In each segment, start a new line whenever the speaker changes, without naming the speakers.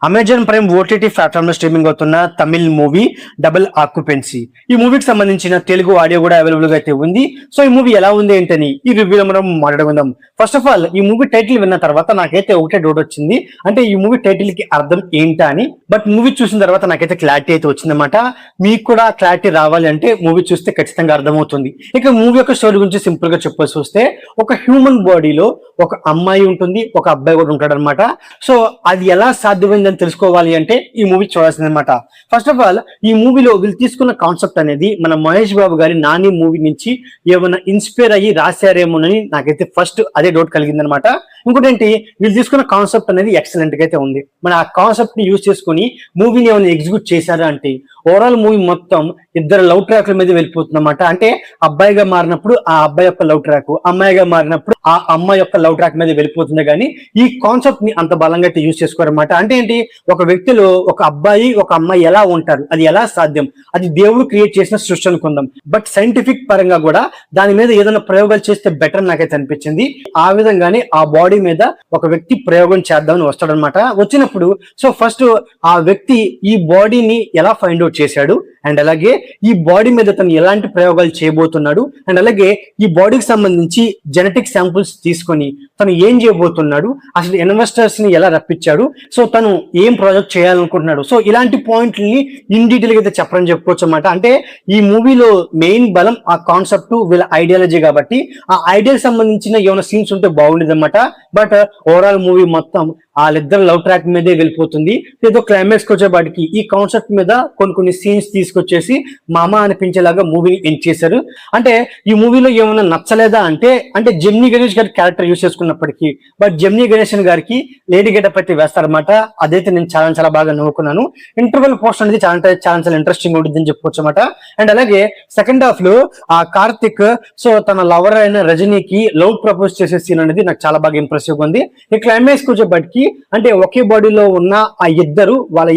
Amazon prime OTT platform లో streaming అవుతున్న Tamil movie double occupancy. ఈ మూవీకి సంబంధించిన తెలుగు ఆడియో కూడా అవైలబుల్ గా అయితే ఉంది. సో ఈ మూవీ ఎలా ఉంది ఏంటని ఈ రివ్యూలో మనం మాట్లాడుకుందాం. ఫస్ట్ ఆఫ్ ఆల్, ఈ మూవీ టైటిల్ విన్న తర్వాత నాకైతే ఒకటే డౌట్ వచ్చింది, అంటే ఈ మూవీ టైటిల్ కి అర్థం ఏంటా అని. బట్ మూవీ చూసిన తర్వాత నాకైతే క్లారిటీ అయితే వచ్చిందన్నమాట. మీకు కూడా క్లారిటీ రావాలి అంటే మూవీ చూస్తే ఖచ్చితంగా అర్థమవుతుంది. ఇక మూవీ యొక్క స్టోరీ గురించి సింపుల్ గా చెప్పాల్సి వస్తే, ఒక హ్యూమన్ బాడీలో ఒక అమ్మాయి ఉంటుంది, ఒక అబ్బాయి కూడా ఉంటాడు అనమాట. సో అది ఎలా సాధ్యమైందని తెలుసుకోవాలి అంటే ఈ మూవీ చూడాల్సింది అనమాట. ఫస్ట్ ఆఫ్ ఆల్, ఈ మూవీలో వీళ్ళు తీసుకున్న కాన్సెప్ట్ అనేది మన మహేష్ బాబు గారి నాని మూవీ నుంచి ఏమైనా ఇన్స్పైర్ అయ్యి రాశారేమోనని నాకైతే ఫస్ట్ అదే డౌట్ కలిగింది అనమాట. ఇంకోటి ఏంటి, వీళ్ళు తీసుకున్న కాన్సెప్ట్ అనేది ఎక్సలెంట్ గా అయితే ఉంది. మన ఆ కాన్సెప్ట్ ని యూజ్ చేసుకుని మూవీని ఏమైనా ఎగ్జిక్యూట్ చేశారా అంటే, ఓవరాల్ మూవీ మొత్తం ఇద్దరు లవ్ ట్రాక్ల మీద వెళ్ళిపోతుంది అనమాట. అంటే అబ్బాయిగా మారినప్పుడు ఆ అబ్బాయి యొక్క లవ్ ట్రాక్, అమ్మాయిగా మారినప్పుడు ఆ అమ్మాయి యొక్క లవ్ ట్రాక్ మీద వెళ్ళిపోతుంది. కానీ ఈ కాన్సెప్ట్ ని అంత బలంగా అయితే యూజ్ చేసుకోరన్నమాట. అంటే ఏంటి, ఒక వ్యక్తిలో ఒక అబ్బాయి ఒక అమ్మాయి ఎలా ఉంటారు, అది ఎలా సాధ్యం, అది దేవుడు క్రియేట్ చేసిన సృష్టి అనుకుందాం. బట్ సైంటిఫిక్ పరంగా కూడా దాని మీద ఏదైనా ప్రయోగాలు చేస్తే బెటర్ నాకైతే అనిపించింది. ఆ విధంగానే ఆ బాడీ మీద ఒక వ్యక్తి ప్రయోగం చేద్దామని వస్తాడనమాట. వచ్చినప్పుడు సో ఫస్ట్ ఆ వ్యక్తి ఈ బాడీని ఎలా ఫైండ్ అవుట్ చేశాడు, అండ్ అలాగే ఈ బాడీ మీద తను ఎలాంటి ప్రయోగాలు చేయబోతున్నాడు, అండ్ అలాగే ఈ బాడీకి సంబంధించి జెనెటిక్ శాంపుల్స్ తీసుకొని తను ఏం చేయబోతున్నాడు, అసలు ఇన్వెస్టర్స్ ని ఎలా రప్పించాడు, సో తను ఏం ప్రాజెక్ట్ చేయాలనుకుంటున్నాడు. సో ఇలాంటి పాయింట్లని ఇన్ డీటెయిల్ గా అయితే చెప్పడం చెప్పుకోవచ్చు అనమాట. అంటే ఈ మూవీలో మెయిన్ బలం ఆ కాన్సెప్ట్, వీళ్ళ ఐడియాలజీ కాబట్టి ఆ ఐడియాకి సంబంధించిన ఏమైనా సీన్స్ ఉంటే బాగుండేది అనమాట. బట్ ఓవరాల్ మూవీ మొత్తం వాళ్ళిద్దరు లవ్ ట్రాక్ మీదే వెళ్ళిపోతుంది. ఏదో క్లైమాక్స్ వచ్చేపాటికి ఈ కాన్సెప్ట్ మీద కొన్ని సీన్స్ తీసుకొచ్చేసి మామ అనిపించేలాగా మూవీని ఎండ్ చేశారు. అంటే ఈ మూవీలో ఏమైనా నచ్చలేదా అంటే జెమినీ గణేష్ గారి క్యారెక్టర్ యూజ్ చేసుకున్నప్పటికీ, బట్ జెమినీ గణేష్ గారికి లేడీ గెటప్ అయితే వేస్తారనమాట. అదైతే నేను చాలా బాగా నవ్వుకున్నాను. ఇంటర్వెల్ పోర్షన్ అనేది చాలా ఇంట్రెస్టింగ్ ఉంటుంది అని చెప్పుకోవచ్చు అనమాట. అండ్ అలాగే సెకండ్ హాఫ్ లో ఆ కార్తిక్ సో తన లవర్ అయిన రజనీకి లవ్ ప్రపోజ్ చేసే సీన్ అనేది నాకు చాలా బాగా ఇంప్రెసివ్ గా ఉంది. ఈ క్లైమాక్స్ వచ్చేప్పటికి అంటే ఒకే బాడీలో ఉన్న ఆ ఇద్దరు వాళ్ళ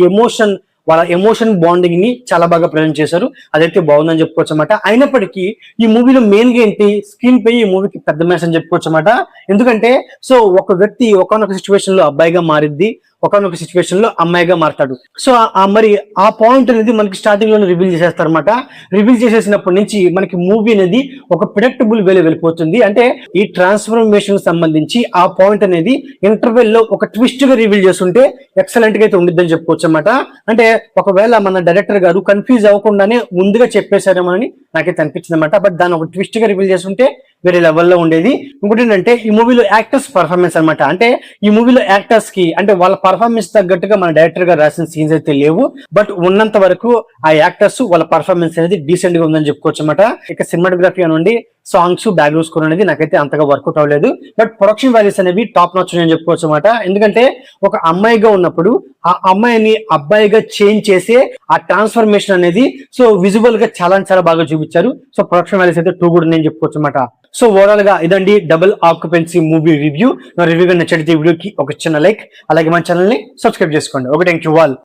ఎమోషన్ బాండింగ్ ని చాలా బాగా ప్రజెంట్ చేశారు. అదైతే బాగుందని చెప్పుకోవచ్చు అనమాట. అయినప్పటికీ ఈ మూవీలో మెయిన్ గా ఏంటి, స్క్రీన్ పై ఈ మూవీకి పెద్ద మ్యాచ్ అని చెప్పుకోవచ్చు అనమాట. ఎందుకంటే సో ఒక వ్యక్తి ఒకనొక సిచ్యువేషన్ లో అబ్బాయిగా మారిద్ది, ఒకనొక సిచ్యువేషన్ లో అమ్మాయిగా మారతాడు. సో మరి ఆ పాయింట్ అనేది మనకి స్టార్టింగ్ లో రివీల్ చేసేస్తారు అనమాట. రివీల్ చేసేసినప్పటి నుంచి మనకి మూవీ అనేది ఒక ప్రిడిక్టబుల్ వేలో వెళ్ళిపోతుంది. అంటే ఈ ట్రాన్స్ఫర్మేషన్ సంబంధించి ఆ పాయింట్ అనేది ఇంటర్వెల్ లో ఒక ట్విస్ట్ గా రివీల్ చేస్తుంటే ఎక్సలెంట్ గా అయితే ఉండిద్దని చెప్పుకోవచ్చు అనమాట. అంటే ఒకవేళ మన డైరెక్టర్ గారు కన్ఫ్యూజ్ అవ్వకుండానే ముందుగా చెప్పేశారేమోనని నాకైతే అనిపించింది అనమాట. బట్ దాన్ని ఒక ట్విస్ట్ గా రివీల్ చేస్తుంటే వేరే లెవెల్లో ఉండేది. ఇంకోటి ఏంటంటే ఈ మూవీలో యాక్టర్స్ పర్ఫార్మెన్స్ అనమాట. అంటే ఈ మూవీలో యాక్టర్స్ కి అంటే వాళ్ళ పర్ఫార్మెన్స్ తగ్గట్టుగా మన డైరెక్టర్ గారు రాసిన సీన్స్ అయితే లేవు. బట్ ఉన్నంత వరకు ఆ యాక్టర్స్ వాళ్ళ పర్ఫార్మెన్స్ అనేది డీసెంట్ గా ఉందని చెప్పుకోవచ్చు అనమాట. ఇక సినిమాటోగ్రఫీ అనండి, సాంగ్స్, బ్యాక్గ్రౌండ్ స్కోర్ అనేది నాకైతే అంతగా వర్కౌట్ అవ్వలేదు. బట్ ప్రొడక్షన్ వాల్యూస్ అనేవి టాప్ నాచ్ అని చెప్పుకోవచ్చు అనమాట. ఎందుకంటే ఒక అమ్మాయిగా ఉన్నప్పుడు ఆ అమ్మాయిని అబ్బాయిగా చేంజ్ చేసే ఆ ట్రాన్స్ఫర్మేషన్ అనేది సో విజువల్ గా చాలా బాగా చూపించారు. సో ప్రొడక్షన్ వాల్యూస్ అయితే టూ గుడ్ నేను చెప్పుకోవచ్చు అనమాట. సో ఓవరాల్ గా ఇదండి డబుల్ ఆక్యుపెన్సీ మూవీ రివ్యూ. నా రివ్యూ నచ్చితే వీడియోకి ఒక చిన్న లైక్, అలాగే మన ఛానల్ ని సబ్స్క్రైబ్ చేసుకోండి. Okay, thank you all.